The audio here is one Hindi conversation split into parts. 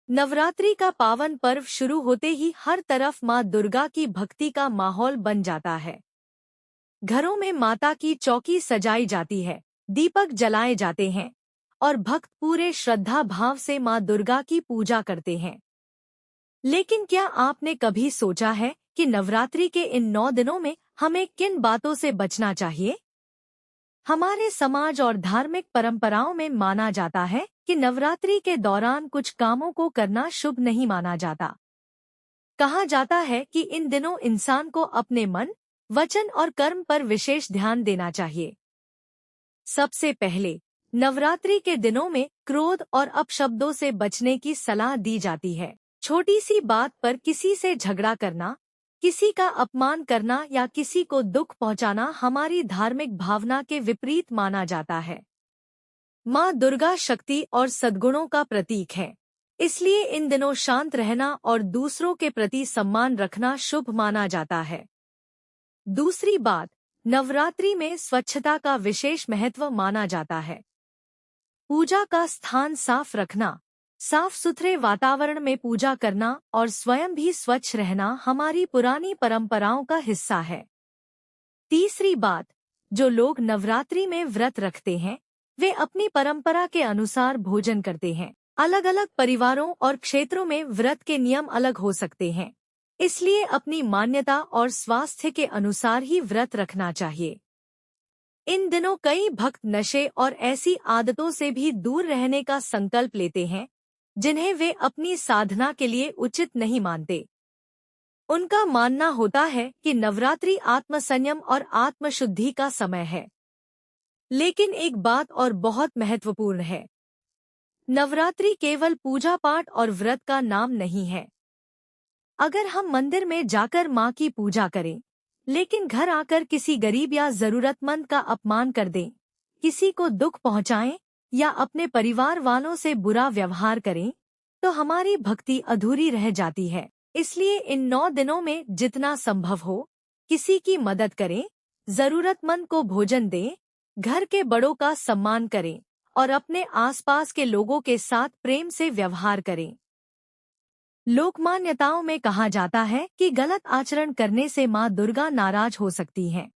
नवरात्रि का पावन पर्व शुरू होते ही हर तरफ माँ दुर्गा की भक्ति का माहौल बन जाता है। घरों में माता की चौकी सजाई जाती है, दीपक जलाए जाते हैं और भक्त पूरे श्रद्धा भाव से माँ दुर्गा की पूजा करते हैं। लेकिन क्या आपने कभी सोचा है कि नवरात्रि के इन 9 दिनों में हमें किन बातों से बचना चाहिए? हमारे समाज और धार्मिक परंपराओं में माना जाता है कि नवरात्रि के दौरान कुछ कामों को करना शुभ नहीं माना जाता। कहा जाता है कि इन दिनों इंसान को अपने मन, वचन और कर्म पर विशेष ध्यान देना चाहिए। सबसे पहले, नवरात्रि के दिनों में क्रोध और अपशब्दों से बचने की सलाह दी जाती है। छोटी सी बात पर किसी से झगड़ा करना, किसी का अपमान करना या किसी को दुख पहुंचाना हमारी धार्मिक भावना के विपरीत माना जाता है। माँ दुर्गा शक्ति और सद्गुणों का प्रतीक है, इसलिए इन दिनों शांत रहना और दूसरों के प्रति सम्मान रखना शुभ माना जाता है। दूसरी बात, नवरात्रि में स्वच्छता का विशेष महत्व माना जाता है। पूजा का स्थान साफ रखना, साफ सुथरे वातावरण में पूजा करना और स्वयं भी स्वच्छ रहना हमारी पुरानी परंपराओं का हिस्सा है। तीसरी बात, जो लोग नवरात्रि में व्रत रखते हैं वे अपनी परंपरा के अनुसार भोजन करते हैं। अलग अलग परिवारों और क्षेत्रों में व्रत के नियम अलग हो सकते हैं, इसलिए अपनी मान्यता और स्वास्थ्य के अनुसार ही व्रत रखना चाहिए। इन दिनों कई भक्त नशे और ऐसी आदतों से भी दूर रहने का संकल्प लेते हैं जिन्हें वे अपनी साधना के लिए उचित नहीं मानते। उनका मानना होता है कि नवरात्रि आत्मसंयम और आत्मशुद्धि का समय है। लेकिन एक बात और बहुत महत्वपूर्ण है, नवरात्रि केवल पूजा पाठ और व्रत का नाम नहीं है। अगर हम मंदिर में जाकर माँ की पूजा करें, लेकिन घर आकर किसी गरीब या जरूरतमंद का अपमान कर दें, किसी को दुख पहुँचाएं या अपने परिवार वालों से बुरा व्यवहार करें, तो हमारी भक्ति अधूरी रह जाती है। इसलिए इन 9 दिनों में जितना संभव हो, किसी की मदद करें, जरूरतमंद को भोजन दें, घर के बड़ों का सम्मान करें और अपने आसपास के लोगों के साथ प्रेम से व्यवहार करें। लोकमान्यताओं में कहा जाता है कि गलत आचरण करने से माँ दुर्गा नाराज हो सकती हैं।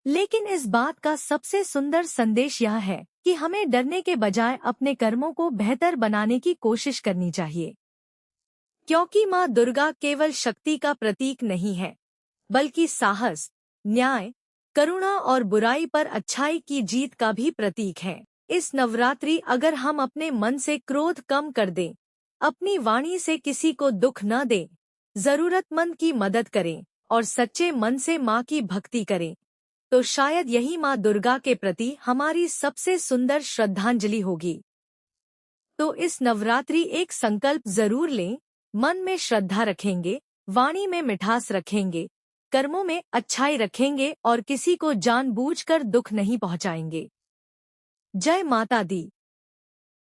लेकिन इस बात का सबसे सुंदर संदेश यह है कि हमें डरने के बजाय अपने कर्मों को बेहतर बनाने की कोशिश करनी चाहिए। क्योंकि माँ दुर्गा केवल शक्ति का प्रतीक नहीं है, बल्कि साहस, न्याय, करुणा और बुराई पर अच्छाई की जीत का भी प्रतीक है। इस नवरात्रि अगर हम अपने मन से क्रोध कम कर दें, अपनी वाणी से किसी को दुख न दें, जरूरतमंद की मदद करें और सच्चे मन से माँ की भक्ति करें, तो शायद यही माँ दुर्गा के प्रति हमारी सबसे सुंदर श्रद्धांजलि होगी। तो इस नवरात्रि एक संकल्प जरूर लें, मन में श्रद्धा रखेंगे, वाणी में मिठास रखेंगे, कर्मों में अच्छाई रखेंगे और किसी को जानबूझकर दुख नहीं पहुंचाएंगे। जय माता दी।